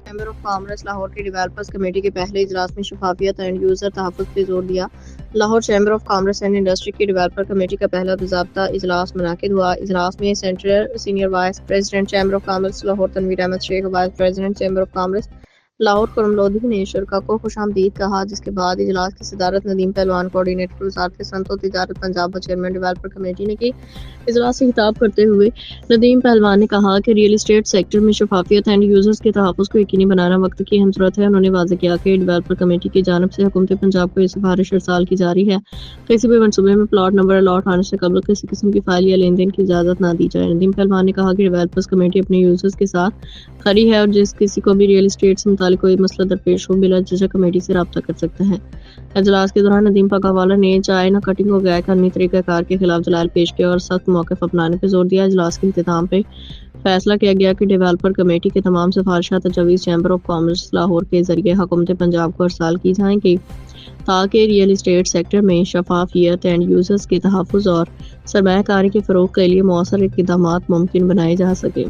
Chamber of commerce Lahore کی developers committee کے پہلے اجلاس میں شفافیت اینڈ یوزر تحفظ پہ زور دیا۔ Lahore chamber of commerce and industry کی ڈیولپر کمیٹی کا پہلا باضابطہ اجلاس منعقد ہوا۔ اجلاس میں senior vice president chamber of commerce Lahore Tanveer Ahmed Sheikh, vice president chamber of commerce Lahore Karam Lodhi نے شرکاء کو خوش آمدید کہا، جس کے بعد اجلاس کی صدارت ندیم پہلوان، کوآرڈینیٹر وزارت صنعت و تجارت پنجاب و چیئرمین ڈیولپر کمیٹی نے کی۔ اجلاس سے خطاب کرتے ہوئے ندیم پہلوان نے کہا کہ ریئل اسٹیٹ سیکٹر میں شفافیت اینڈ یوزرز کے تحفظ کو یقینی بنانا وقت کی اہم ضرورت ہے۔ انہوں نے واضح کیا کہ ڈیولپر کمیٹی کی جانب سے حکومت پنجاب کو یہ سفارش ارسال کی جا رہی ہے کہ کسی بھی منصوبے میں پلاٹ نمبر الاٹ ہونے سے قبل کسی قسم کی فائل یا لین دین کی اجازت نہ دی جائے۔ ندیم پہلوان نے کہا کہ ڈیولپرز کمیٹی اپنے یوزرز کے ساتھ کھڑی ہے اور جس کسی کو بھی ریئل اسٹیٹ سے متعلق کوئی مسئلہ درپیش ہو بلا جھجک کمیٹی سے رابطہ کر سکتے ہیں۔ اجلاس کے دوران ندیم پاکاوالا نے چائے نہ کٹنگ و غیر قانونی طریقہ کار کے خلاف دلائل پیش کیے اور سخت موقف اپنانے پہ زور دیا۔ اجلاس کے اختتام پہ فیصلہ کیا گیا کہ ڈیولپر کمیٹی کے تمام سفارشات تجاویز چیمبر آف کامرس لاہور کے ذریعے حکومت پنجاب کو ارسال کی جائیں گی تاکہ ریئل اسٹیٹ سیکٹر میں شفافیت اینڈ یوزرز کے تحفظ اور سرمایہ کاری کے فروغ کے لیے مؤثر اقدامات ممکن بنائے جا سکیں۔